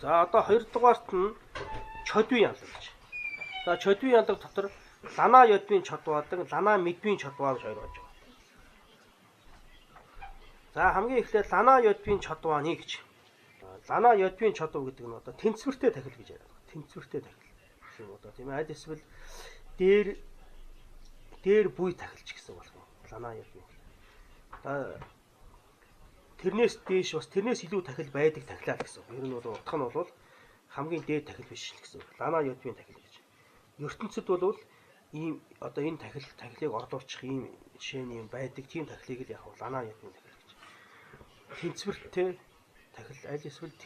За одоо хоёрдугаарт нь чодвийн ялга гэж. За чодвийн ялга дотор лана ёдвийн чодваадаг, лана медвийн чодваа гэж хоёр байж байгаа. За хамгийн эхлээд лана ёдвийн чодвааны гэж. Лана ёдвийн чодв гэдэг нь одоо тэнцвэртэй тахил гэж яриад байна. Тэнцвэртэй тахил гэсэн юм одоо тийм ээ. Аль эсвэл дээр буй тахилч гэсэн болох юм. Лана ёдвийн. Тэрнээс дээш бас тэрнээс илүү тахил байдаг тахилаа гэсэн. Ер нь бол утга нь бол хамгийн дээд тахил биш л гэсэн. Лана ёдвийн тахил гэж. ертөнцид бол ийм одоо энэ тахилыг орлуулчих ийм жишээний юм байдаг. Тийм тахилыг л яг лана ёдвийн тахил гэж. Тэнцвэртэй тахил аль эсвэл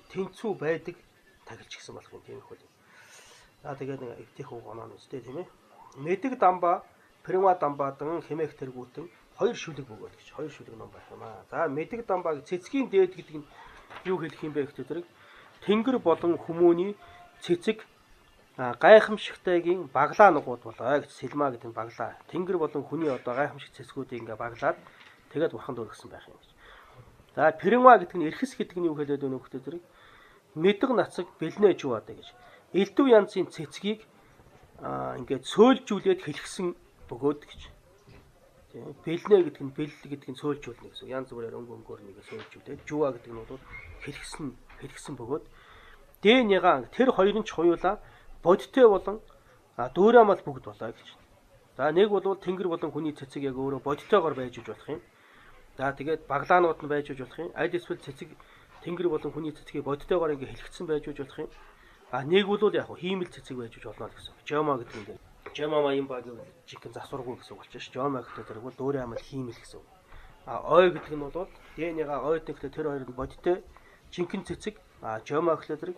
тэнцүү байдаг тахилч гэсэн болох юм тийм их бол. За тэгээд нэг эвтих үг оноо нэстэй тийм ээ. Мэдэг дамба, према дамбаадан хэмээх тэргүүтэн хоёр шүлэг бөгөөд гэж. Хоёр шүлэг ном байх юм аа. За мэдэг дамбааг цэцгийн дээд гэдэг нь юу хэлэх юм бэ гэхээр тэнгэр болон хүмүүний цэцэг гайхамшигтайгийн баглаа нугууд болоо гэж сэлма гэдэг нь баглаа. Тэнгэр болон хүний одоо гайхамшиг цэцгүүдийг ингээ баглаад тэгээд бурхан дөргсөн байх юм гэж. За према гэдэг нь эрхэс гэдэг нь юу хэлээд өнөө хөлтөө зэрэг мэдэг нацаг бэлнэж юу адаа гэж. Элдв янзын цэцгийг ингээд сөөлжүүлээд хэлгсэн бөгөөд гэж. Тийм бэлнэ гэдэг нь сөөлжүүлнэ гэсэн. Янз бүрээр өнгөөр нэг сөөлжүүлээд жуа гэдэг нь бол хэлгсэн бөгөөд дээняга тэр хоёрын ч хуйлаа бодтой болон дөөрамал бүгд болоо гэж. За нэг бол тэнгэр болон хүний цэцэг яг өөрөө бодтойгоор байж иж болох юм. За тэгээд баглаанууд нь байж иж болох юм. Аль эсвэл цэцэг тэнгэр болон хүний цэцгийг бодтойгоор ингээ хэлгсэн байж иж болох юм. Нэг бол яг хиймэл цэцэг байж иж болно гэсэн. Жома гэдэг нь Жомама юм баг жигэн засваргүй гэсэн үг болж ш. Жома гэдэг тэр бол дөөрийн амал хиймэл гэсэн. Ой гэдэг нь бол дээняга ойд гэдэг тэр хоёрын бодтой жинхэнэ цэцэг жома гэхлээр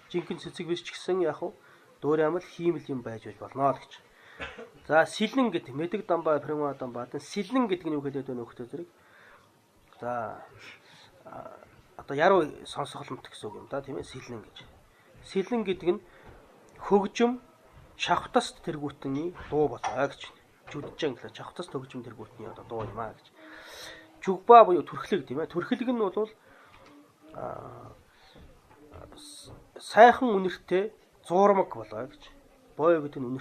жинхэнэ цэцэг биш ч гэсэн яг дөөрийн амал хиймэл юм байж болно л гэж. За сэлэн гэдэг мэдэг дамбаа према дамбаадан сэлэн гэдэг нь юу хэлээд байна нөхдөд зэрэг. За одоо яруу сонсголомт гэсэн үг юм да тийм ээ сэлэн гэж. Сэлэн гэдэг нь хөгжим шавхтас тэргүүтний дуу болоо гэж. Жүджин гэхэл шавхтас хөгжим тэргүүтний одоо дуу юм аа гэж. Жүгба буюу түрхлэг тийм ээ. Түрхлэг нь бол сайхан үнэртэй зуурмаг болоо гэж. Бой гэдэг нь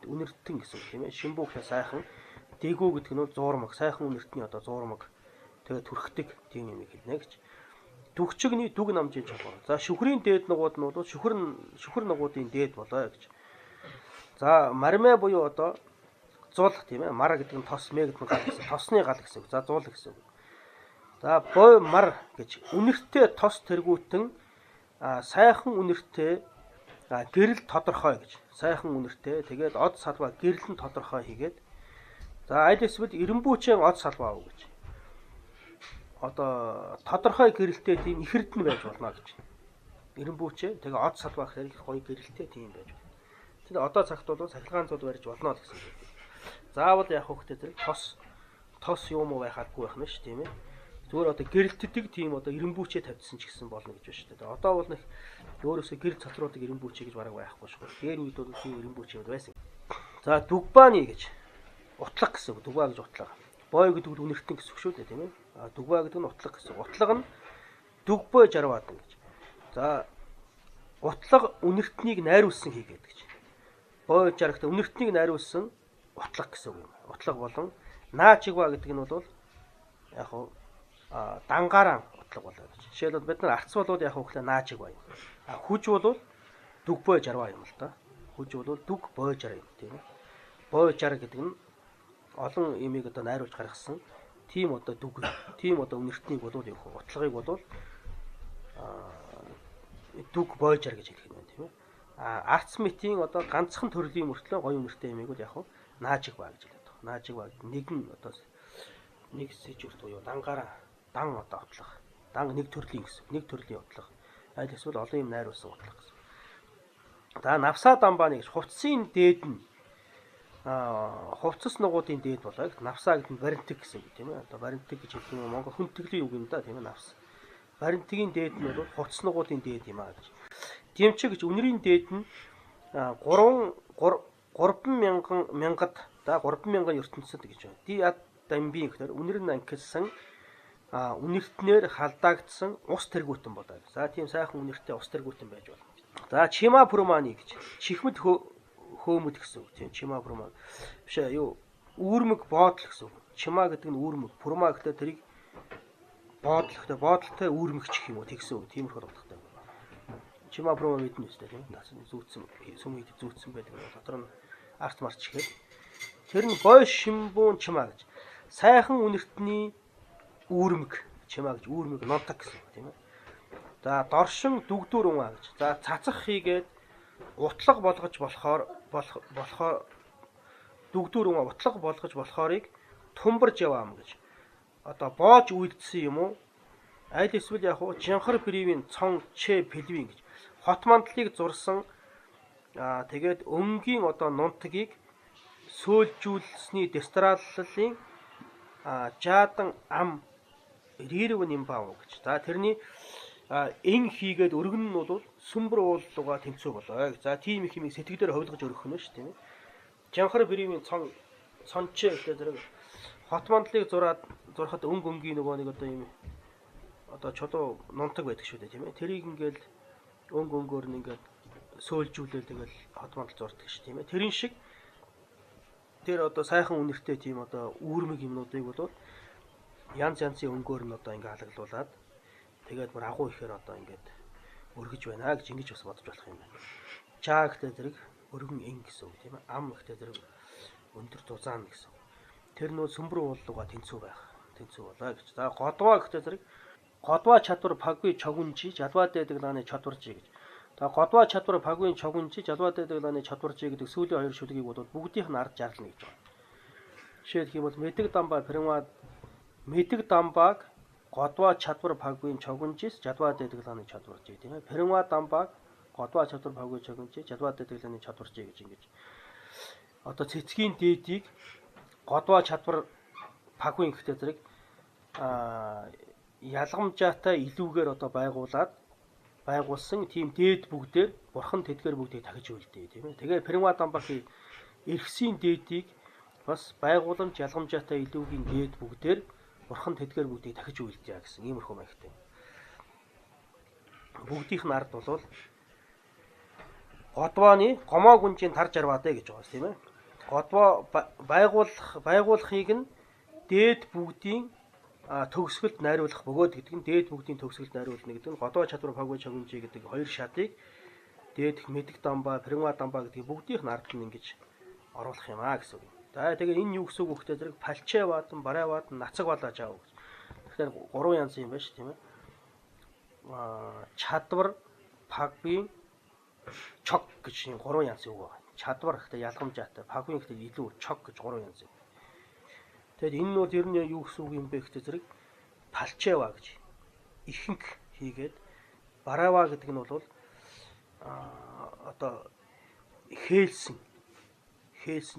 үнэртэн гэсэн үг тийм ээ. Шимбүүхээ сайхан, дэгүү гэдэг нь бол зуурмаг, сайхан үнэртний одоо зуурмаг. Тэгээ түрхдэг тийм юм хэлнэ гэж. Дүгчигний дүг намжийн чанар. За шүхрийн дээд нугууд нь бол шүхэр нугуудын дээд болоо гэж. За мармэ буюу одоо зул тийм ээ. Мар гэдэг нь тос, мэ гэдэг нь гал гэсэн. Тосны гал гэсэн. За зул гэсэн. За бой мар гэж үнэртэй тос тэргүүтэн сайхан үнэртэй гэрэл тодорхой гэж. Сайхан үнэртэй тэгээд од салбаа гэрлэн тодорхой хийгээд за аль эсвэл эренбүүчийн од салбаа уу гэж. Одоо тодорхой гэрэлтэй тийм ихэрдэн байж болно гэж. Эренбүүчээ тэгээ од салбаа гэхээр их гоё гэрэлтэй тийм байж болно. Тэгээд одоо цагт бол сахилгаан цууд барьж болно л гэсэн. Заавал яг хөхтэй зэрэг тос юм уу байхааргүй байх нь ш тийм ээ. Зүгээр одоо гэрэлтдэг тийм одоо эренбүүчээ тавьдсан ч гэсэн болно гэж байна шүү дээ. Одоо бол нэг өөрөөсөө гэрэл цатруудыг эренбүүчээ гэж бараг байхгүй шүү. Дээр үед бол тийм эренбүүчээ байсан. За дүгбааны гэж утлаг гэсэн үг. Дүгбаа гэж утлаг. Бой гэдэг нь үнэртэн гэсэн үг шүү дээ тийм ээ. Дүгбаа гэдэг нь утлаг гэсэн. Утлаг нь дүгбой жарваадан гэж. За утлаг үнэртнийг найруулсан хийгээд гэж. Бой жаргт үнэртнийг найруулсан утлаг гэсэн үг юм. Утлаг болон наачигва гэдэг нь бол яг дангаараа утлаг болоо гэж. Жишээлбэл бид нар арц болоод яг хөглөө наачиг бай. Хүж бол дүг бой жарваа юм л да. Хүж бол дүг бой жар юм тийм ээ. Бой жар гэдэг нь олон имийг одоо найруулж гаргасан тийм одоо дүг, тийм одоо үнэртнийг бол яг утлагыг бол дүг бой жар гэж хэлэх юм байна тийм ээ. Арц метийн одоо ганцхан төрлийн мөртлөө гоё үнэртэй имийг бол яг наачиг бай гэж хэлээд байна. Наачиг бай нэгэн одоо нэг сэжүүрт буюу дангаараа дан одоо утлах. Дан нэг төрлийн гэсэн. Нэг төрлийн утлах. Аль эсвэл олон юм найруулсан утлах гэсэн. За навсаа дамбааны гэж хувцсын дээд нь хувцас нугуудын дээд болоо. Навсаа гэдэг нь баримтэг гэсэн үг тийм ээ. Одоо баримтэг гэж хэлэх юм Монгол хүндэтгэлийн үг юм да тийм ээ навс. Баримтгийн дээд нь бол хувцас нугуудын дээд юм аа гэж. Дэмчиг гэж үнэрийн дээд нь 3,000 ертөнцид гэж байна. Ди ад дамбин гэхээр үнэр нь ангилсан үнэртнээр халдаагдсан ус тэргүүтэн болоо. За тийм сайхан үнэртэй ус тэргүүтэн байж болно. За чима пурманы гэж чихмэд хөөмөд гэсэн үг тийм чима пурма биш юу үүрмэг боодол гэсэн үг. Чима гэдэг нь үүрмэг, пурма гэдэг тэрийг боодолтой үүрмэгч гэх юм уу тэгсэн үг. Тиймэрхүү утгатай. Чима пурма мэднэ үстэй тийм насан зүүцсэн сүмэд зүүцсэн байдаг. Дотор нь арт марч ихэд тэр нь гой шимбүүн чима гэж сайхан үнэртний үүрмэг чима гэж үүрмэг нонтаг гэсэн үг тийм ээ. За доршин дүгдүүр унаа гэж. За цацах хийгээд утлаг болгож болохоор дүгдүүр унаа утлаг болгож болохоорыг тумбарж яваам гэж. Одоо боож үйлдсэн юм уу? Аль эсвэл яг уу жинхар бривийн цон чэ пэлвин гэж. Хот мандлыг зурсан тэгээд өнгийн одоо нунтгийг сөөлжүүлсний дестраллын жаадан ам рирв нимбаа гэж. За тэрний эн хийгээд өргөн нь бол сүмбэр ууллууга тэнцүү болоо. За тийм их юм сэтгэлээр ховлгож өргөх нь шүү тийм ээ. Жанхар бривийн цончээ гэдэг зэрэг хот мандлыг зурхад өнгийн нөгөө нэг одоо юм одоо чулуу нунтаг байдаг шүү дээ тийм ээ. Тэрийг ингээл өнгөөр нь ингээд сөөлжүүлээд тэгэл хот мандал зурдаг шүү тийм ээ. Тэрэн шиг тэр одоо сайхан үнэртэй тийм одоо үүрмэг юмнуудыг бол янз янзын өнгөөр нь одоо ингээ халаглуулад тэгээд бүр агуу ихээр одоо ингээд өргөж байна гэж ингэж бас бодож болох юм байна. Чаа гэдэг зэрэг өргөн эн гэсэн үг тийм ээ. Ам гэдэг зэрэг өндөр дузаан гэсэн. Тэр нөө сүмбэр ууллууга тэнцүү байх. Тэнцүү болоо гэж. За годва гэдэг зэрэг годва чадвар пагви чогунжи жалва дэдэг лааны чадваржи гэж. За годва чадвар пагви чогунжи жалва дэдэг лааны чадваржи гэдэг сүүлийн хоёр шүлгийг бол бүгдийнх нь ард жарлна гэж байна. Жишээлх юм бол мэдэг дамба дамбаг годва чадвар пагвийн чогунжис жалва дэдэг лааны чадваржи тийм ээ. Перенва дамбаг годва чадвар пагвийн чогунжи жалва дэдэг лааны чадваржи гэж ингэж. Одоо цэцгийн дээдийг годва чадвар пагвийн гэхдээ зэрэг ялгамжаатай илүүгээр одоо байгуулсан тийм дээд бүгдээр бурхан тэдгээр бүгдийг дахиж үлдээ тийм ээ. Тэгээ Перенва дамбагийн эрхсийн дээдийг бас байгууламж ялгамжаатай илүүгийн дээд бүгдээр бурхан тэдгээр бүгдийг дахиж үлдээ гэсэн иймэрхүү маягтай. Бүгдийнх нь ард бол годваны гомоо гүнжийн тар жарваатай гэж байгаа тийм ээ. Годва байгуулахыг нь дээд бүгдийн төгсгөлд найруулах бөгөөд гэдэг нь дээд бүгдийн төгсгөлд найруулна гэдэг нь годва чадвар пагвэ чогунжи гэдэг хоёр шатыг дээд мэдэг дамба, Перенва дамба гэдэг бүгдийнх нь ард нь ингэж оруулах юм гэсэн үг. За тэгээ энэ юу гэсэн үг вэ гэхээр палчээ бадан, барай бадан, нацаг балаж аав гэж. Тэгэхээр гурван янз юм байна ш тийм ээ. Чадвар, пагвийн чог гэж энэ гурван янз үг байна. Чадвар гэхдээ ялгамжаатай, пагвийн гэхдээ илүү чог гэж гурван янз. Тэгэд энэ нь бол ер нь юу гэсэн үг юм бэ гэхдээ зэрэг палчева гэж ихэнх хийгээд барава гэдэг нь бол одоо хээлсэн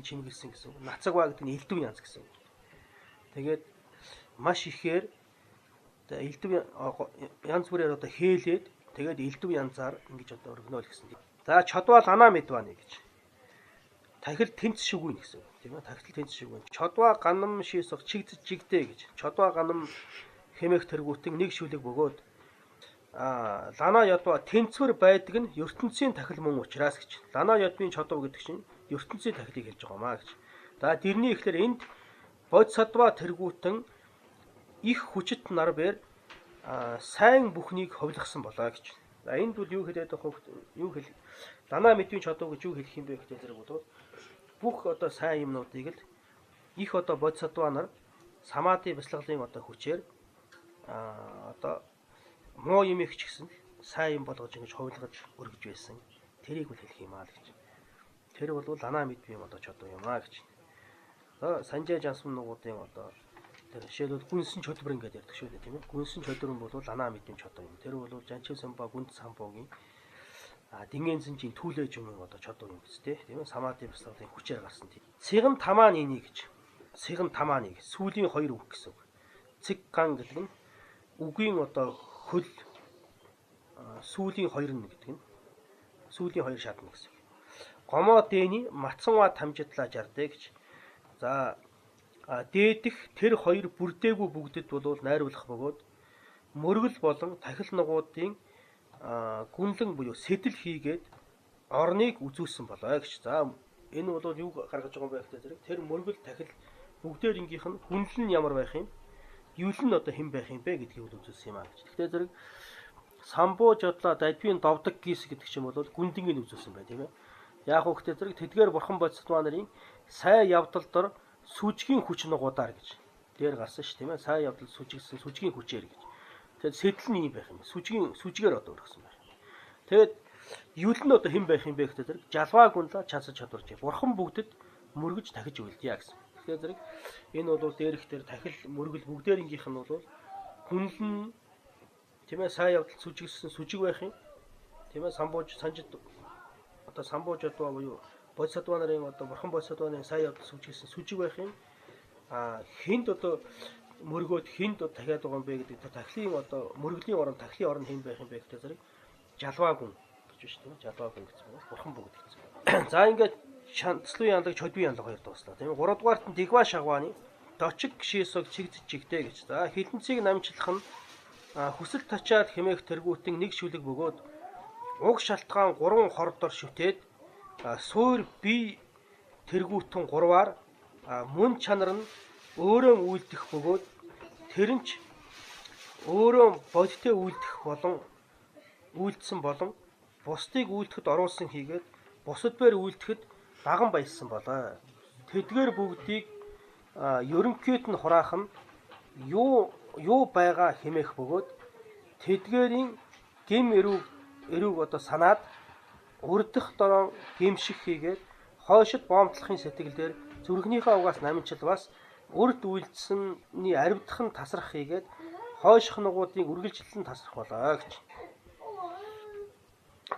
чимгэлсэн гэсэн үг. Нацагва гэдэг нь элдв янз гэсэн үг. Тэгээд маш ихээр элдв янз бүрээр одоо хээлээд тэгээд элдв янзаар ингэж одоо өргөнөөл гэсэн. За чодва лана медваны гэж. Тахил тэмц шүгүн гэсэн үг тийм ээ. Тахил тэмц шүгүн. Чодва ганам шийсэх чигдэж жигдээ гэж. Чодва ганам хэмээх тэргүүтэн нэг шүлэг бөгөөд лана ядва тэнцвэр байдаг нь ертөнцийн тахил мөн учраас гэж. Лана ядвын чодва гэдэг чинь ертөнцийн тахилыг хэлж байгаа маа гэж. За дэрний ихлээр энд бодсадва тэргүүтэн их хүчит нар бээр сайн бүхнийг ховлгосон болоо гэж. За энд бол юу хэлээд байгаа юу хэл лана мэдвийн чодва гэж юу хэлэх юм бэ гэхдээ зэрэг бол бүх одоо сайн юмнуудыг л их одоо бодсадва нар самади бяцлаглалын одоо хүчээр одоо муу юм их ч гэсэн сайн юм болгож ингэж ховлгож өргөж байсан. Тэрийг үл хэлэх юм аа гэж. Тэр бол лана мэдвийн одоо чодва юм аа гэж. За санжаа жансмын нугуудын одоо тэр жишээлбэл гүнсэн чөдбөр ингээд ярьдаг шүү дээ тийм ээ. Гүнсэн чөдбөр нь бол лана мэдвийн чодва юм. Тэр бол жанчин самба гүнд самбогийн дингийн зэнжийн түлээж юм одоо чодва юм биз дээ тийм ээ. Самади бяцлаглалын хүчээр гарсан тийм. Цэгэн тамааны гэж. Цэгэн тамааны сүүлийн хоёр үг гэсэн үг. Цэг ган гэдэг нь үгийн одоо хөл сүүлийн хоёр нь гэдэг нь сүүлийн хоёр шатна гэсэн. Гомоо дэний мацанва тамжидлаа жардэ гэж. За дээдэх тэр хоёр бүрдээгүй бүгдэд бол найруулах бөгөөд мөргөл болон тахил нугуудын гүнлэн буюу сэтэл хийгээд орныг үзүүлсэн болоо гэж. За энэ бол юу гаргаж байгаа юм бэ гэхээр зэрэг тэр мөргөл тахил бүгдээрнгийнх нь гүнлэн нь ямар байх юм? Юул нь одоо хэн байх юм бэ гэдгийг үзүүлсэн юм аа гэж. Тэгэхээр зэрэг самбуу жодлоо дайдвийн довдог гис гэдэг чинь бол гүндингийг үзүүлсэн бай тийм ээ. Яг хөө гэхдээ зэрэг тэдгээр бурхан бодисдмаа нарын сайн явдал дор сүжгийн хүч нугуудаар гэж дээр гарсан ш тийм ээ. Сайн явдал сүжигсэн сүжгийн хүчээр гэж. Тэгэхээр сэтэл нь юм байх юм. Сүжгээр одоо өргөсөн байх. Тэгээд юул нь одоо хэн байх юм бэ гэхээр зэрэг жалваа гүнлэ чансаж чадварч. Бурхан бүгдэд мөргөж тахиж үйлдэ гэж. Тэгэхээр зэрэг энэ бол дээрх дээр тахил мөргөл бүгдээрнгийнх нь бол гүнлэн тийм ээ сайн явдал сүжигсэн сүжиг байх юм. Тийм ээ самбууж санжид одоо самбууж одоо буюу бодисдмаа нарын одоо бурхан бодисдмаа сайн явдал сүжигсэн сүжиг байх юм. Хинд одоо мөргөөд хинд дахиад байгаа юм бэ гэдэг тахилын одоо мөргөлийн орон тахилын орон хэн байх юм бэ гэдэг зэрэг жалваа гүн гэж байна шүү дээ. Жалваа гүн гэсэн байна. Бурхан бүгд гэсэн. За ингээд шанцлын яндаг чодвийн яндаг хоёр дуслаа. Тийм ээ 3 дугаарт нь дигва шагвааны дочиг шиесог чигдчихтэй гэж. За хилэнцгийг намжлах нь хүсэл тачаад хэмээх тэргүүтэн нэг шүлэг бөгөөд уг шалтгаан 3 хордор шүтээд суур бие тэргүүтэн 3-аар мөн чанар нь өөрөө үйлдэх бөгөөд тэр нь ч өөрөө бодиттой үйлдэх болон үйлдсэн болон бусдыг үйлдэхэд оруулсан хийгээд бусад бээр үйлдэхэд даган баяссан болоо. Тэдгээр бүгдийг ерөнхийд нь хураах нь юу байгаа хэмээх бөгөөд тэдгээрийн гим эрүүг одоо санаад урдах дороо гимших хийгээд хойшид боомтлохын сэтгэлээр зүрхнийхээ угаас намжил бас урд үйлдсэний аривдах нь тасрах хийгээд хойших нугуудын үргэлжлэл нь тасрах болоо гэж.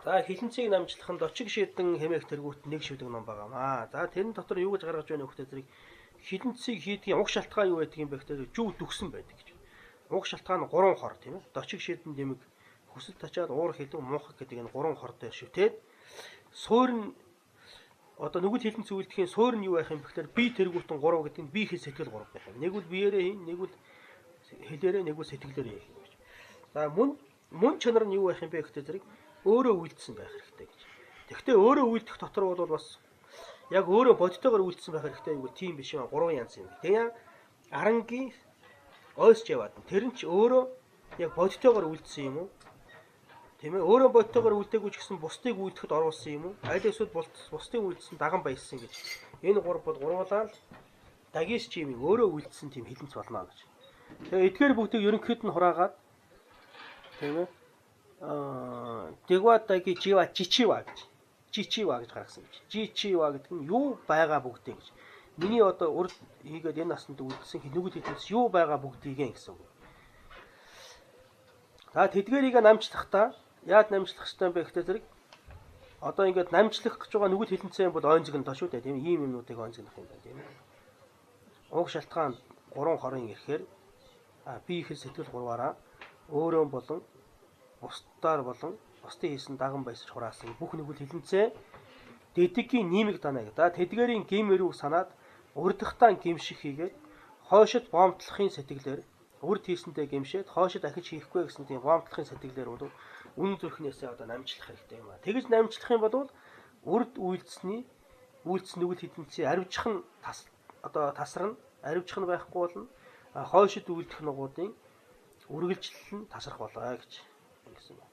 За хилэнцгийг намжлах нь дочиг шийдэн хэмээх тэргүүт нэг шүлэг ном байгаамаа. За тэрэн дотор юу гэж гаргаж байна вэ гэхээр хилэнцгийг хийдгийн уг шалтгаан юу байдаг юм бэ гэхээр жүү дүгсэн байдаг гэж. Уг шалтгаан 3 хор тийм ээ. Дочиг шийдэн дэмэг хүсэл тачаад уур хилэн муухай гэдэг энэ 3 хортой шүтээд суурь одоо нүгэл хилэнц үйлдэхийн суурь нь юу байх юм бэ гэхээр би тэргүүтэн 3 гэдэг нь би хэл сэтгэл 3 байх юм. Нэг үл биеэрээ хийн, нэг үл хэлээрээ, нэг үл сэтгэлээрээ хийх юм гэж. За мөн чанар нь юу байх юм бэ гэхээр зэрэг өөрөө үйлдсэн байх хэрэгтэй гэж. Тэгэхдээ өөрөө үйлдэх дотор бол бас яг өөрөө бодтойгоор үйлдсэн байх хэрэгтэй юу тийм биш юм. 3 янз юм. Тэгээ арангийн ойсч яваад тэр нь ч өөрөө яг бодтойгоор үйлдсэн юм уу? Тийм ээ өөрөө бодтойгоор үлдээгүй ч гэсэн бусдыг үлдэхэд оруулсан юм уу? Аль эсвэл бусдыг үлдсэн даган баяссан гэж. Энэ 3 бол гурвуулаа дагис чимийг өөрөө үлдсэн тийм хилэнц болно гэж. Тэгээ эдгээр бүгдийг ерөнхийд нь хураагаад тийм ээ дэгвадаги жива чичива гэж. Чичива гэж гаргасан гэж. Чичива гэдэг нь юу байгаа бүгдээ гэж. Миний одоо урд хийгээд энэ насанд үлдсэн нүгэл хилэнц юу байгаа бүгдийг гэсэн үг. За тэдгэрийг намжлахдаа яад намжлах ёстой юм бэ гэхээр зэрэг одоо ингээд намжлах гэж байгаа нүгэл хилэнцэн бол ойнзог нь тоо шүү дээ тийм ийм юмнуудыг ойнзогнох юм байна тийм. Уг шалтгаан 3 хорын ирэхээр би их сэтгэл 3-аараа өөрөө болон бусдаар болон бусдын хийсэн даган баясч хураасан бүх нүгэл хилэнцээ дэдгийн ниймэг данаа гэдэг. Тэдгэрийн гим эрүүг санаад урдахтаа гимших хийгээд хойшид боомтлохын сэтгэлээр урд хийсэнтэй гимшээд хойшид ахиж хийхгүй гэсэн тийм боомтлохын сэтгэлээр бол үн зүрхнээсээ одоо намжлах хэрэгтэй юм аа. Тэгэж намжлах юм бол урд үйлдсэн нүгэл хилэнцээ аривжих нь одоо тасарна, аривжих нь байхгүй болно. Хойшид үйлдэх нугуудын үргэлжлэл нь тасрах болоо гэж хэлсэн байна.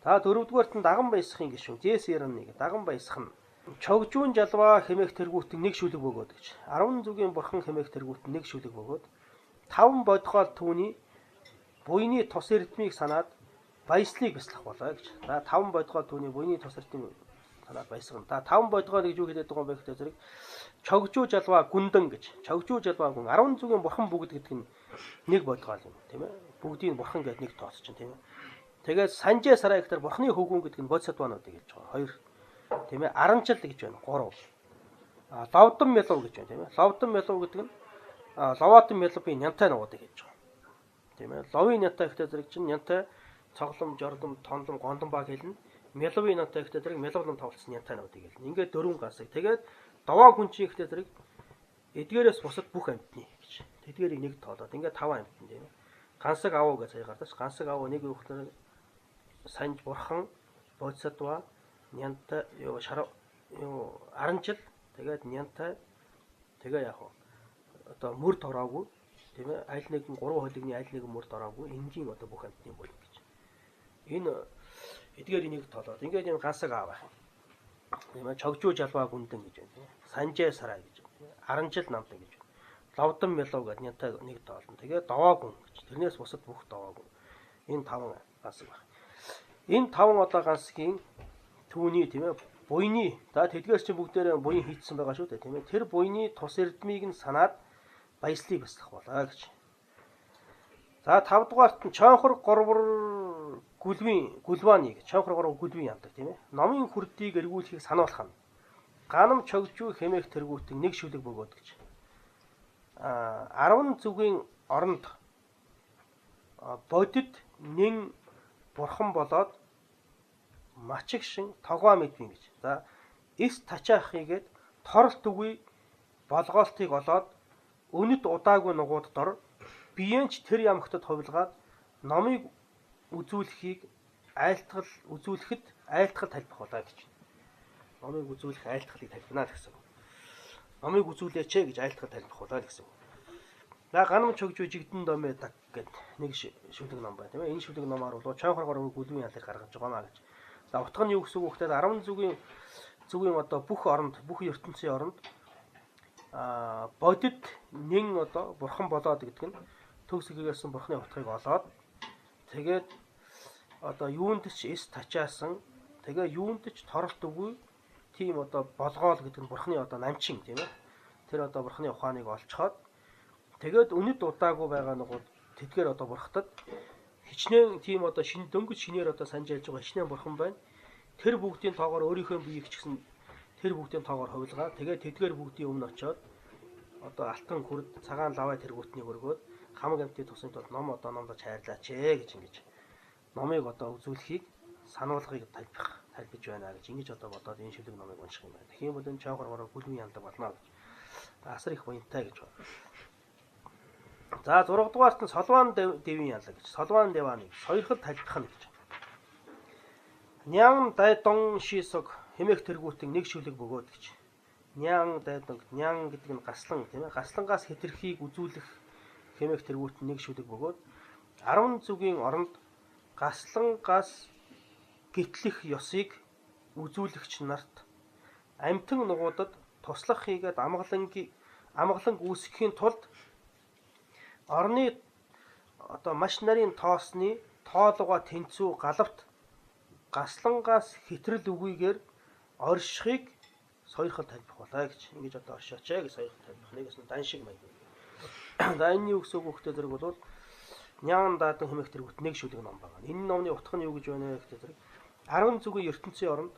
За 4-р нь даган баясахын гишүүн J01 даган баясах нь чогжуун жалваа хэмээх тэргүүтэн нэг шүлэг бөгөөд гэж. 10 зүгийн бурхан хэмээх тэргүүтэн нэг шүлэг бөгөөд 5 бодгоол түүний буйны тус эрдмийг санаад баяслыг бяцлах болоо гэж. За 5 бодгоол түүний буйны тус эрдмийг санаад баясгана. За 5 бодгоолыг юу хэлээд байгаа юм бэ гэхээр зэрэг чогжуу жалваа гүндэн гэж. Чогжуу жалваа гүн 10 зүгийн бурхан бүгд гэдэг нь нэг бодгоол юм тийм ээ. Бүгдийг бурхан гэдэг нэг тооц чинь тийм ээ. Тэгээд санжээ сарай гэхээр бурхны хөвгүүн гэдэг нь бодисдваануудыг хэлж байгаа. 2 тийм ээ. Аранчил гэж байна. 3 ловдон мэлов гэж байна тийм ээ. Ловдон мэлов гэдэг нь ловатын мэловын нянтай нугуудыг хэлж байгаа. Тийм ээ. Ловын нянтай гэхээр зэрэг чинь нянтай цоглом, жордом, тонлом, гондон баг хэлнэ. Мэловын нянтай гэхээр зэрэг мэловлон тавлсан нянтай нугуудыг хэлнэ. Ингээд 4 гасыг. Тэгээд довоо хүн чинь гэхээр зэрэг эдгээрээс бусад бүх амьтны гэж. Тэдгээрийг нэг тоолоод ингээд 5 амьтан тийм ээ. Гансаг аваа гэж сая гардаж. Гансаг аваа нэг өгөхлөр санж бурхан, бодисатва, нянта юу шарав юу аранчил тэгээд нянта тэгээ яг одоо мөр тороогүй тийм ээ. Аль нэгэн 3 холигны аль нэгэн мөр тороогүй энгийн одоо бүх амьтны бол гэж. Энэ эдгээрийг нэг тоолоод ингээд юм гансаг аваа. Тийм ээ. Чогжуу жалбаа гүндэн гэж байна тийм ээ. Санжээ сараа гэж байна тийм ээ. Аранчил намдан гэж байна. Лавдан мялуу гэдэг нянтай нэг тоолно. Тэгээ довоогүн гэж. Тэрнээс бусад бүх довоогүн. Энэ 5 гансаг байна. Энэ 5 одоо гансгийн түүний тийм ээ буйны за тэдгээс чи бүгдээрээ буян хийцсэн байгаа шүү дээ тийм ээ. Тэр буйны тус эрдмийг нь санаад баяслыг баслах болоо гэж. За 5 дугаарт нь чонхор горвор гүлвааны гэж чонхор горвор гүлвийн яндаг тийм ээ. Номын хүрдийг эргүүлэхийг сануулах нь. Ганам чогжуу хэмээх тэргүүтэн нэг шүлэг бөгөөд гэж. 10 зүгийн оронд бодит нэн бурхан болоод мачигшин тогоо мэдвэн гэж. За эс тачаах хийгээд торолт үгүй болгоолтыг олоод өнөд удаагүй нугууд дор биеэнч тэр ямагтад хувилгаад номыг үзүүлэхэд айлтгал талбах болоо гэж. Номыг үзүүлэх айлтгалыг талбинаа гэсэн. Номыг үзүүлээч гэж айлтгал талбах болоо гэсэн. За ганам чогжуу жигдэн домэ даг гэд нэг шүлэг ном байна тийм ээ. Энэ шүлэг номоор бол чонхоргоор гүлвийн ялыг гаргаж байгаа маа гэж. За утга нь юу гэсэн үг вэ гэхээр 10 зүгийн одоо бүх ертөнцийн оронд бодит нэн одоо бурхан болоод гэдэг нь төгс хийгээсэн бурханы утгыг олоод тэгээд одоо юунд ч эс тачаасан тэгээ юунд ч торолт үгүй тийм одоо болгоол гэдэг нь бурханы одоо намчин тийм ээ. Тэр одоо бурханы ухааныг олцоход тэгээд үнэт удаагүй байгаа нугууд тэдгээр одоо бурхтад хичнээн тийм одоо дөнгөж шинээр одоо санджаалж байгаа хичнээн бурхан байна. Тэр бүгдийн тоогоор өөрийнхөө биеийг ч гэсэн тэр бүгдийн тоогоор хувилгаа. Тэгээд тэдгээр бүгдийн өмнө очиод одоо алтан хүрд цагаан лаваа тэргүүтнийг өргөөд хамаг амтны тусанд бол ном одоо номдож хайрлаач гэж ингэж номыг одоо үзүүлэхийг сануулгыг тайлбиж байна гэж ингэж одоо бодоод энэ шүлэг номыг унших юм байна. Тэгэх юм бол энэ чанхаргаараа гүлмийн яндаг болно гэж. Асар их буянтай гэж байна. За 6 дугаарт нь Солван дэвийн ялаг гэж. Солван дэвааны соёрхол тайлбах нь гэж. Нян дайдон шисог хэмээх тэргүүтэн нэг шүлэг бөгөөд гэж. Нян дайдон нян гэдэг нь гаслан тийм ээ. Гаслангаас хэтэрхийг үзүүлэх хэмээх тэргүүтэн нэг шүлэг бөгөөд 10 зүгийн оронд гаслангаас гитлэх ёсыг үзүүлэгч нарт амьтан нугуудад туслах хийгээд амгалан үүсгэхийн тулд орны одоо маш нарийн тоосны тоолгоо тэнцүү галавт гаслангаас хэтрэл үгүйгээр оршихыг соёрхол тайлбах болоо гэж. Ингэж одоо оршооч гэж соёрхол тайлбах. Нэгээс нь дан шиг маяг. За энэ юу гэсэн үг хөхтэй зэрэг бол няан даадан хэмээх тэргүүт нэг шүлэг ном байна. Энэ номны утга нь юу гэж байна вэ гэхтэй зэрэг 10 зүгийн ертөнцийн оронд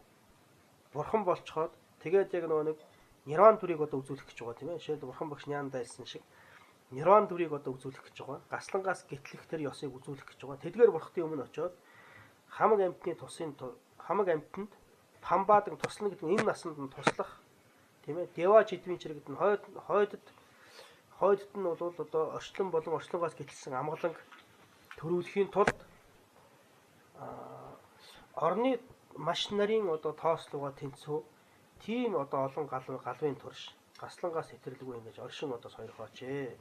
бурхан болцоход тэгээд яг нэг нирван дүрийг одоо үзүүлэх гэж байгаа тийм ээ. Жишээлбэл бурхан багш няан дайсан шиг нирван дүрийг одоо үзүүлэх гэж байгаа. Гаслангаас гитлэх тэр ёсыг үзүүлэх гэж байгаа. Тэдгээр бурхтын өмнө очиод хамаг амьтанд памбаадаг туслана гэдэг нь энэ насанд нь туслах тийм ээ. Дева жидвийн чирэгд нь хойдд нь бол одоо орчлон болон орчлонгоос гитлсэн амгаланг төрүүлэхийн тулд орны маш нарийн одоо тоослогоо тэнцүү тийм одоо олон галвын турш гаслангаас хэтрэлгүй ингэж оршин одоо сойрхооч ээ.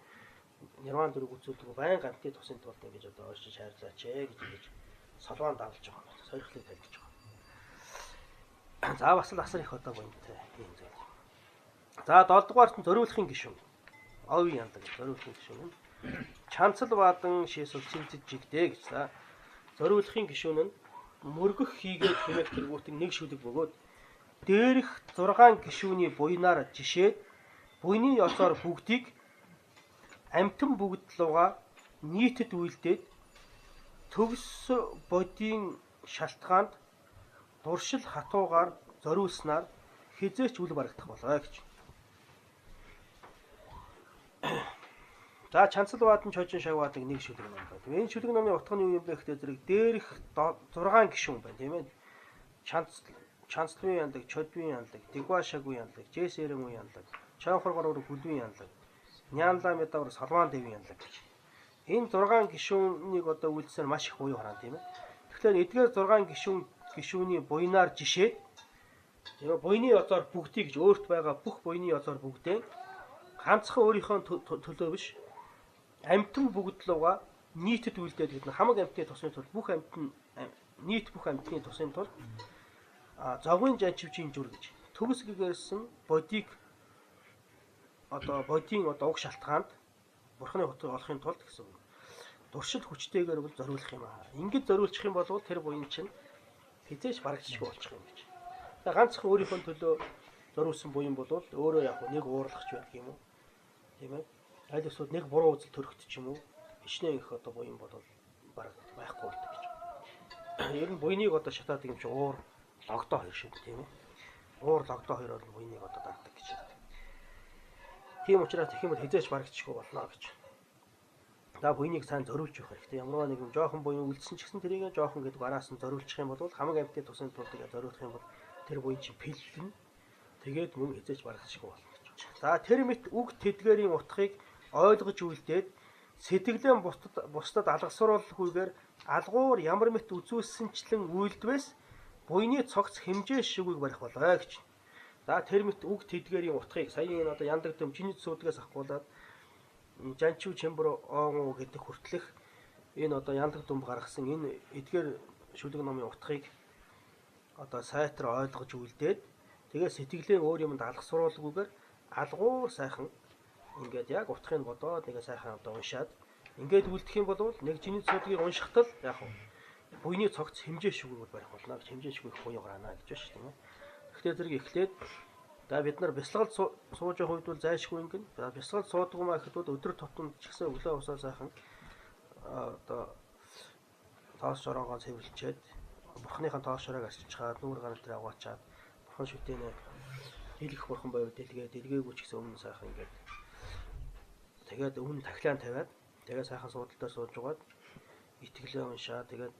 Нирван дүрийг үзүүлдэг байнга амтны тусын тулд ингэж одоо оршиж хайрлаач ээ гэж ингэж солвоон давлж байгаа юм. Сойрхлыг тавьж байгаа. За бас л асар их одоо буянтай юм зүйл. За 7 дугаарт нь зориулахын гишүүн. Овийн яндаг зориулахын гишүүн нь чанцал баадан шийсэл цэмцэж жигдээ гэж. За зориулахын гишүүн нь мөргөх хийгээд хэмээх тэргүүтэн нэг шүлэг бөгөөд дээрх 6 гишүүний буйнаар жишээд буйны ёсоор бүгдийг амтан бүгд луга нийтэд үйлдээд төгс бодийн шалтгаанд дуршил хатуугаар зориулснаар хизээч үл барагдах болоо гэж. За чанцал баадан чожин шаваадаг нэг шүлэг ном байна. Энэ шүлэг номын утга нь юу юм бэ гэхтэй зэрэг дээрх 6 гишүүн байна тийм ээ. Чанцлын яндаг, чодвийн яндаг, дэгва шаггүй яндаг, жэсэрэн яндаг, Чанхоргоор Хүлвийн янлаг, Нянлаа Медавар Салван дэвийн янлаг гэж. Энэ 6 гишүүнийг одоо үйлдсээр маш их буюу хараа тийм ээ. Тэгэхээр эдгээр 6 гишүүний буйнаар жишээ буйны язаар бүгдийг гэж өөрт байгаа бүх буйны язаар бүгдээ ганцхан өөрийнхөө төлөө биш амьтан бүгд луга нийтэд үйлдээд гэдэг нь хамаг амьтны тусны тул бүх амьтан нийт бүх амьтны тусны тул зовгийн жанчивчийн зүр гэж төгс гэгэрсэн бодийг бодийн уг шалтгаанд бурхны хотыг олохын тулд гэсэн үг. Туршил хүчтэйгээр бол зориулах юм аа. Ингэж зориулчих юм бол тэр буян чинь хизээч барагдчихгүй болчих юм гэж. За ганцхан өөрийнхөө төлөө зориулсан буян бол өөрөө яг нэг уурлагч байдаг юм уу? Тийм ээ. Аль эсвэл нэг буруу үзэл төрөхт ч юм уу? Ичнээ их одоо буян бол бараг байхгүй болдог гэж. Ер нь буйныг одоо шатаад юм чи уур логдоо хоёр шиг тийм ээ. Уур логдоо хоёр бол буйныг одоо дагдаг гэж. Тийм учраас их юм бол хизээч барагдчихгүй болно гэж. За буйныг сайн зориулж явах хэрэгтэй. Ямар нэгэн жоохон буян үлдсэн ч гэсэн тэрийг жоохон гэдэг араас нь зориулчих юм бол хамаг амьтны тусны тулд зориулах юм бол тэр буян чи пэллэн тэгээд мөн хизээч барагдчихгүй болно гэж. За тэр мэт үг тэдгээрийн утгыг ойлгож үлдээд сэтгэлэн бусдад алгасруулахгүйгээр алгуур ямар мэт үзүүлсэнчлэн үйлдвэс буйны цогц хэмжээ шигүүг барих болоо гэж. За тэр мэт үг тэдгээрийн утгыг саяын одоо яндаг дэм чиний суудгаас ахгуулаад жанчив чембэр оон гэдэг хүртлэх энэ одоо яндаг дүмб гаргасан энэ эдгээр шүлэг номын утгыг одоо сайтар ойлгож үлдээд тэгээ сэтгэлээ өөр юмд алгасруулахгүйгээр алгуур сайхан ингээд яг утгыг бодоод нэгэ сайхан одоо уншаад ингээд үлдэх юм бол нэг чиний суудгийг уншихтал яг буйны цогц хэмжээ шүгүүг барих болно гэж хэмжээ шүгүүх буюу гарана гэж байна шүү дээ. Гэхдээ зэрэг эхлээд за бид нар бясалгалд сууж явах үед бол зайлшгүй ингэн. За бясалгалд суудаг маа гэхэд бол өдөр тутамд ч гэсэн өглөө усаа сайхан одоо тоос шороогоо цэвэрлчээд бурхныхаа тоос шороог арчичаад нүүр ганал дээр аваачаад бурхан шүтэнэ хэлэх бурхан байвал дэлгээгүй ч гэсэн өмнө сайхан ингээд тэгээд өмнө тахилаан тавиад тэгээд сайхан суудалтаар сууж угаад итгэлээ уншаа тэгээд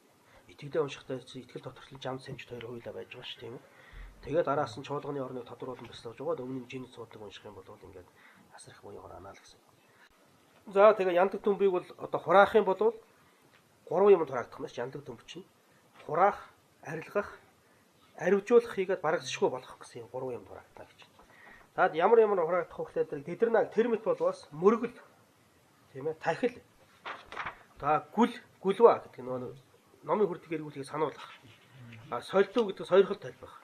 итгэлээ уншихтаа итгэл тодорхойлол жам сэмжт хоёр хуйлаа байж байгаа шүү тийм ээ. Тэгээд араас нь чуулганы орныг тодруулан бясалгаж угаад өмнө жиний цуудлыг унших юм бол ингээд асар их буюу гараана л гэсэн. За тэгээд яндаг дүмбийг бол одоо хураах юм бол 3 юмд хураагдах юм байна. Яндаг дүмб чинь хураах, арилгах, аривжуулах хийгээд барагдчихгүй болох гэсэн 3 юмд хураагдана гэж. Таад ямар хураагдах вэ гэхээр тэдэрнаг тэрмэт бол бас мөргөл тийм ээ тахил. За гүлва гэдэг нь номын хүрдэг эргүүлгийг сануулгах. Солилдуу гэдэг сойрхол талбах.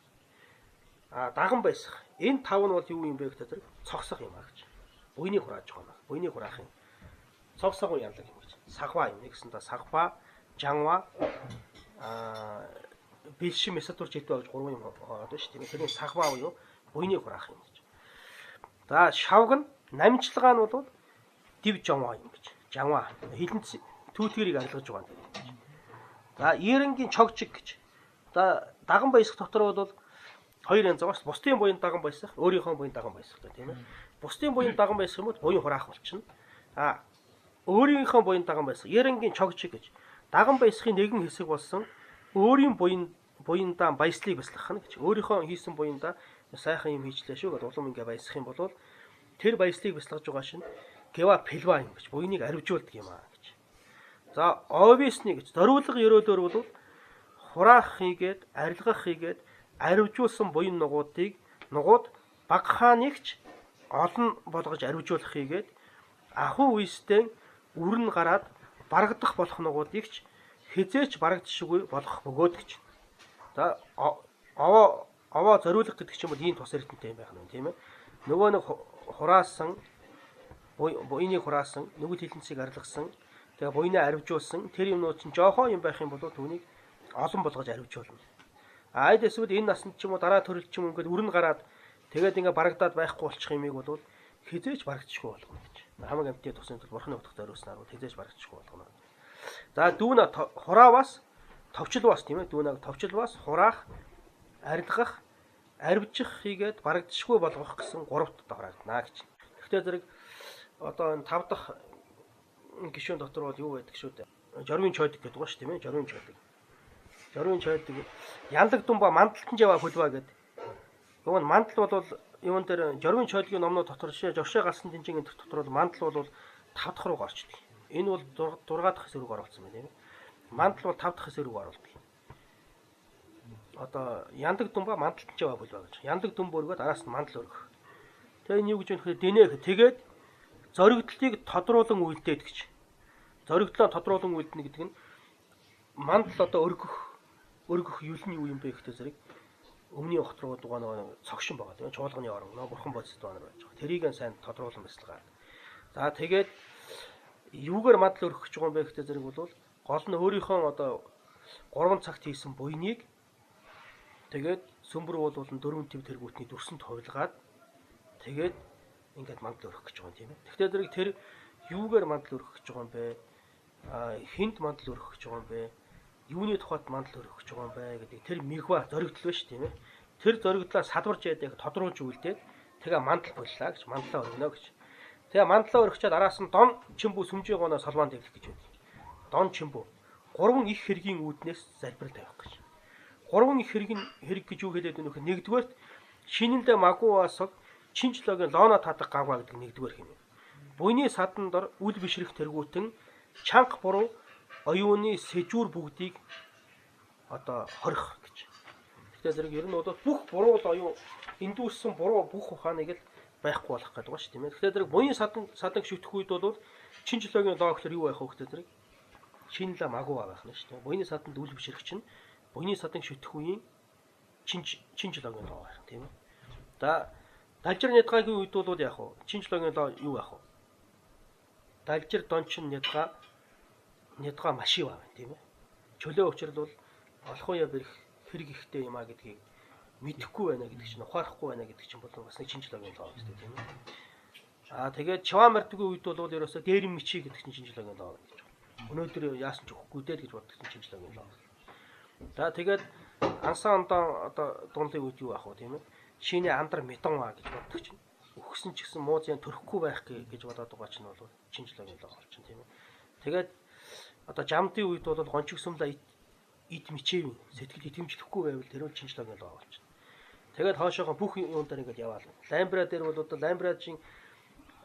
Даган байсах. Энэ 5 нь бол юу юм бэ гэхээр цогсох юм аа гэж. Буйныг хурааж байгаа юм. Буйныг хураах юм. Цогсоогүй янлаг юм гэж. Сагва юм. Нэгсэндээ сагва, жанва, бэлшим месатурч хэлбэ гэж 3 юм ороод байна шүү дээ. Тэрний сагва буюу буйныг хураах юм гэж. За шавг нь намжлагаа нь бол див жанва юм гэж. Жанва. Хилэнц түүтгэрийг арилгаж байгаа юм. За эренгийн чогчиг гэж. За даган баясах дотор бол хоёр янз байгаа. Бусдын буянд даган баясах, өөрийнхөө буянд даган баясах гэх тийм ээ. Бусдын буянд даган баясах юм бол буян хураах болчихно. Өөрийнхөө буянд даган баясах, эренгийн чогчиг гэж. Даган баясахын нэгэн хэсэг болсон өөрийн буяндаа баяслыг бясалгах нь гэж. Өөрийнхөө хийсэн буяндаа сайхан юм хийчлээ шүү гэдэг улам ингээ баясах юм бол тэр баяслыг бясалгаж байгаа шин гэва пэлва юм гэж. Буяныг арвижуулдаг юм аа гэж. За овисны гэж. Зориулга ерөөлөөр бол хураах хийгээд, арилгах хийгээд аривжуулсан буян нугууд багхаанигч олон болгож аривжуулах хийгээд ахуй үестэн үрн гараад барагдах болох нугуудыгч хизээч барагдшгүй болох бөгөөд гэж. За овоо зориулах гэдэг чинь бол ийм тус эрдэнэтэй юм байх нь тийм ээ. Нөгөө нэг хураасан буйныг хураасан, нүгэл хилэнцгийг арилгасан, тэгээ буйнаа аривжуулсан тэр юмнууд чинь жоохоо юм байх юм бол түүнийг олон болгож аривжуулна. Айд эсвэл энэ наснд ч юм уу дараа төрөл ч юм ингээд үрн гараад тэгээд ингээ барагдаад байхгүй болчих юмыг бол хизээч барагдчихгүй болгоно гэж. Хамаг амьтны тусны тул бурхны утгад зориулснаар бол хизээч барагдчихгүй болгоно. За дүүнэ хураавас товчлвас тийм ээ. Дүүнэг товчлвас хураах, арилгах, арвижих хийгээд барагдчихгүй болгох гэсэн 3 тоо хураагдана гэж. Гэхдээ зэрэг одоо энэ 5 дахь гишүүн дотор бол юу байдаг шүү дээ. Жорвын чойдог гэдэг байгаа шүү тийм ээ. Жорвын чойдог яндаг дүмба мандалтан жава хөлва гэдэг. Нөгөө мандал бол юун дээр жорвын чойлгийн номнууд дотор жишээ жошоо галсан дэнжингийн дотор бол мандал бол 5 дахь руу орчдөг. Энэ бол 6 дахь хэсэг рүү оруулсан байна тийм. Мандал бол 5 дахь хэсэг рүү оруулдаг. Одоо яндаг дүн ба мандалтч яваа бол байгаа. Яндаг дүн бүргээд араас нь мандал өргөх. Тэгээ энэ юу гэж өнөхөд дэнэх. Тэгээд зоригдлыг тодруулан үйлдээд гэж. Зоригдлоо тодруулан үйлдэнэ гэдэг нь мандал одоо өргөх юулны юу юм бэ гэхдээ зэрэг өмнө явахт руу дугаа нэг цогшин байгаа тийм чуулганы орон нөө бурхан бодис дугаар байж байгаа. Тэрийг нь сайн тодруулан бяцлагаа. За тэгээд юугаар мандал өргөх гэж байгаа юм бэ гэхдээ зэрэг бол гол нь өөрийнхөө одоо 3 цагт хийсэн буйныг тэгээд сөмбөр уулуулан 4 төв тэргүүтний дүрсэнд хувилгаад тэгээд ингээд мандал өргөх гэж байгаа юм тийм ээ. Тэгэхээр зэрэг тэр юугаар мандал өргөх гэж байгаа юм бэ? Хинт мандал өргөх гэж байгаа юм бэ? Юуны тухайд мандал өргөх гэж байгаа юм бэ гэдэг тэр мигва зоригдол байна шүү тийм ээ. Тэр зоригдлаа салбарч яадаг тодруулж үлдээд тэгээ мандал боллаа гэж мандлаа өргөнө гэж. Тэгээ мандлаа өргөчөөд араас нь дон чимбүү сүмжээ гоноо солбоон дэвлэх гэж байна. Дон чимбүү 3 их хэргийн үүднээс залбирал тавих гэж. 3 их хэрэг гэж юу хэлээд өнөх нэгдүгээрт шинэндээ магууасаг чинчлогийн лоно татах гавга гэдэг нэгдүгээр хэмээн. Буйны садан дор үл бишрэх тэргүүтэн чанга буруу оюуны сэжүүр бүгдийг одоо хорих гэж. Тэгэхээр зэрэг ер нь бол бүх буруу оюун эндүүссэн буруу бүх ухааныг л байхгүй болох гэдэг байгаа шүү тийм ээ. Тэгэхээр зэрэг буйны садан шүтэх үед бол чинчлогийн лоо гэхэр юу байх вэ гэхээр зэрэг шинэлэ магуу байх нь шүү дээ. Буйны саданд үл бишрэх чинь буйны садан шүтэх үеийн чинчлогийн лоо байх тийм ээ. За далжир нядгагийн үед бол яах вэ? Чинчлогийн лоо юу байх вэ? Далжир дончин нядга машин байна тийм ээ. Чөлөө учрал бол олхон я бэрх хэрэг ихтэй юм а гэдгийг мэдэхгүй байна гэдэг чинь ухаарахгүй байна гэдэг чинь бол бас нэг чинчлогийн лоо гэдэг тийм ээ. Тэгээд чаваа мартгийн үед бол ерөөсөө дээр мичи гэдэг чинь чинчлогийн лоо гэж. Өнөөдөр яасан ч өгөхгүй дээ гэж боддог чинчлогийн лоо. За тэгээд ансаа ондоо одоо дунлыг үед юу ах вэ тийм ээ. Шинэ андар метон а гэж боддог чинь. Өгсөн ч гэсэн мууз ян төрөхгүй байх гэж бодоод байгаа чинь бол чинчлогийн лоо болчихно тийм ээ. Тэгээд одоо жамдын үед бол гончигсумлаа ид мичээв сэтгэл итэмжлэхгүй байвал тэр бол чинчлогийн лоо болчихно. Тэгээд хоошоогоо бүх юун дээр ингээд яваал. Лаймбра дээр бол одоо лаймбражийн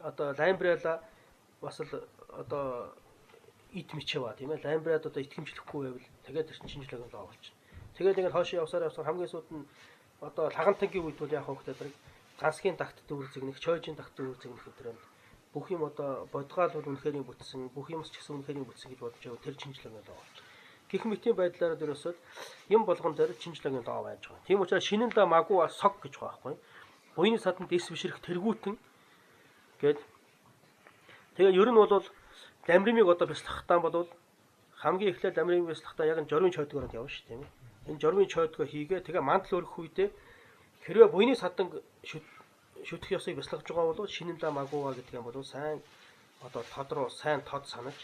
одоо лаймбрала бас л одоо ид мичээва тийм ээ. Лаймбрад одоо итгэмжлэхгүй байвал тэгээд тэр чинчлогийн лоо болчихно. Тэгээд ингээд хоошоо явсаар хамгийн сууд нь одоо лагантангийн үед бол яг хөө гэдэг гансгийн тагт дүүрзэг нэг чойжийн тагт дүүрзэг нэг өдрөнд бүх юм одоо бодгаал бол үнэхээр бүтсэн бүх юмс ч гэсэн үнэхээр бүтсэн гэж бодож байгаа тэр чинчлогийн лоо болж. Гэх мэтийн байдлаар дөрөсөд юм болгон дээр чинчлогийн лоо байж байгаа. Тийм учраас шинэн да магуу сог гэж байгаа байхгүй. Буйны саданд дэс бишрэх тэргүүтэн гээд тэгээ ер нь бол дамримыг одоо бяцлахтаа бол хамгийн эхлээд дамримыг бяцлахтаа яг нь жорвын чойдгоор явна шүү тийм ээ. Энэ жорвын чойдгоо хийгээ тэгээ мандал өргөх үедээ хэрвээ буйны садан шүтэх ёсыг бяцлагж байгаа бол шинэн да магууга гэдэг юм бол сайн одоо тод руу сайн тод санаж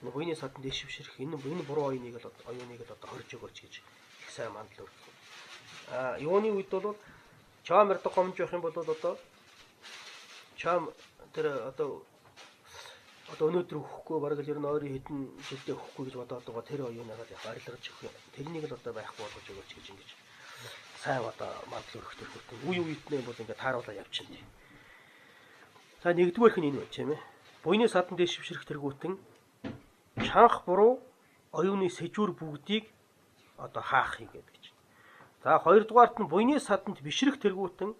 энэ буйны саданд дэш бишрэх энэ буруу оюуныг л одоо хорж өгөөч гэж их сайн мандал өргөх. Юуны үед бол чам мэрдэг гомж явах юм бол одоо чам тэр одоо өнөөдөр өхгүй бараг л ер нь ойрын хэдэн жилдээ өхгүй гэж бодоод байгаа тэр оюунаа л арилгаж өгөх. Тэрнийг л одоо байхгүй болгож өгөөч гэж ингэж сайн одоо мандал өргөх төрхөд үе үейтнээ бол ингээд тааруулаад явчихна тийм. За нэгдүгээрх нь энэ байж юм ээ. Буйны садан дэш бишрэх тэргүүтэн чанх буруу оюуны сэжүүр бүгдийг одоо хаах хийгээд гэж. За хоёрдугаарт нь буйны саданд бишрэх тэргүүтэн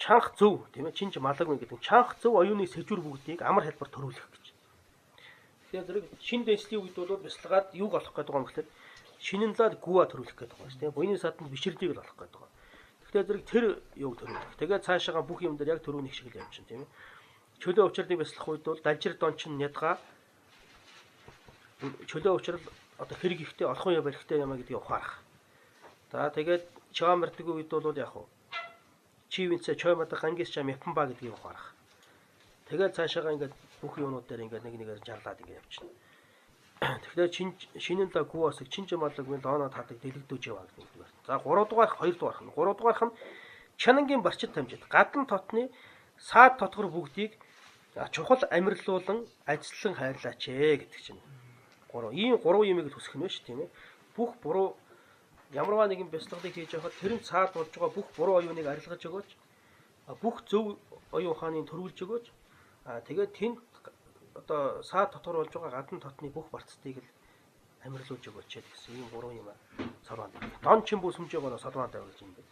чанх зөв тийм ээ чинж малаггүй гэдэг чанх зөв оюуны сэжүүр бүгдийг амар хэлбэр төрүүлэх гэж. Тэгэхээр зэрэг шин дэслийн үед бол бяцлагаад юу олох гэдэг юм гэхээр шинэн лад гүа төрүүлэх гэдэг байна тийм буйны саданд бишрдийг л олох гэдэг байна. Тэгэхээр зэрэг тэр юуг төрүүлэх. Тэгээд цаашаага бүх юм дээр яг төрүүний шиг л явчихна тийм ээ. Чөлөө учралыг бяцлах үед бол далжир дончин нядга чөлөө учрал одоо хэрэг ихтэй олхон я барихтай юм а гэдгийг ухаарах. За тэгээд чаа мэрдэг үед бол яг уу чивэнцэ чоймата гангис чам япанба гэдгийг ухаарах. Тэгээд цаашаага ингээд бүх юмнууд дээр ингээд нэг нэгээр жарлаад ингээд явчихна. Тэгэхээр шинэн да гуасыг чинж маллагын лооно тадаг дэлгдүүж яваа гэдэг. За 3 дугаарх нь чанангийн барчид тамжид гадна тотны саад тотгор бүгдийг чухал амьрлуулан ажиллан хайрлаач гэдэг чинь. Ийм 3 юмыг төсөх нь шүү тийм ээ. Бүх буруу ямарваа нэгэн бяцлагыг хийж явахад тэр нь цаад болж байгаа бүх буруу оюуныг арилгаж өгөөч. бүх зөв оюун ухааныг төрүүлж өгөөч. Тэгээд тэнд одоо саад дотор болж байгаа гадна дотны бүх барцдыг л амирлуулж өгөөч гэсэн ийм гурван юм Соломон. Дон чин бүсэмж байгаа Соломон тавьж юм бэ.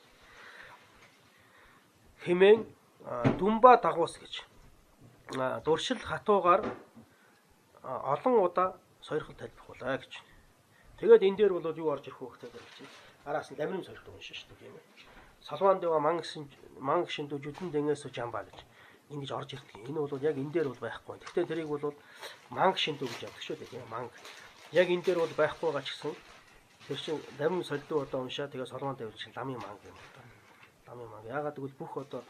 Хэмээн дүмба дагуус гэж. Дуршил хатуугаар олон удаа сойрхол тайлбарлуулаа гэж. Тэгээд энэ дээр бол юу орж ирэх вэ гэдэг чинь араас нь дамирын сойрхол уншин шүү дээ тийм ээ. Соломон дэва ман гişin дүү жүдэн дэнгээс жамбаа гэж ингэж орж ирдэг. Энэ бол яг энэ дээр бол байхгүй. Гэхдээ тэрийг бол ман гişin дүү гэж явдаг шүү дээ тийм ээ. Ман. Яг энэ дээр бол байхгүй байгаа ч гэсэн тэр чинь дамирын солидуу одоо уншаа тэгээ Соломон дэв чинь ламын ман юм байна. Ламын ман. Ягаад гэвэл бүх одоо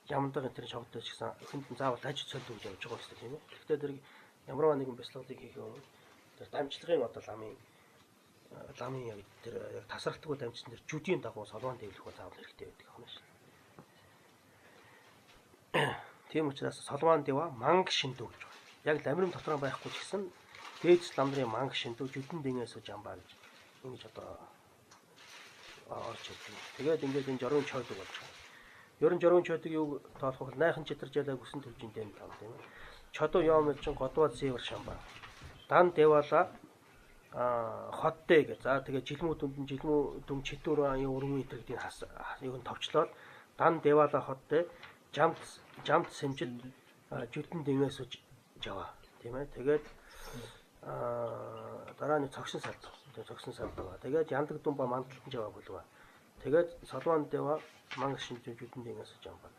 ямдаг энэ шавхтай ч гэсэн хүнд заавал ажид солидуу гэж явж байгаа юм тийм ээ. Гэхдээ тэр ямар нэгэн бяцлаглыг хийх юм тэр дамжлагын одоо ламын яг тэр яг тасралтгүй дамжсан тэр жүдийн дагуу Соломон дэвлэх бол заавал хэрэгтэй байдаг юм шиг. Тийм учраас Соломон дэва манг шиндүү гэж байна. Яг ламрын дотор байхгүй ч гэсэн дээд ламрын манг шиндүү жүдэн дэнгээс жамбаа гэж ингэж одоо орж ирдэг. Тэгээд ингээд энэ жорын чойдог болж байна. Ерөн жорын чойдог юу тоолох вэ? Найхан читэржэлээ хүсэн төлжин дэм тав тийм ээ. Чодоо яомэлчин годваа зэвэр шамбаа. Дан дэвала хоттэй гэж. За тэгээ жилмүү дүм читүр аюу өрмөн итрэгдийн хас юг нь товчлоод дан дэвала хоттэй жамт сэмжил жүдэн дэнгээс жаваа тийм ээ. Тэгээд дараа нь цогсон салдав. Цогсон салдав. Тэгээд яндаг дүмба мандалтан жаваа болов. Тэгээд Соломон дэва манг шинж жүдэн дэнгээс жамбаа.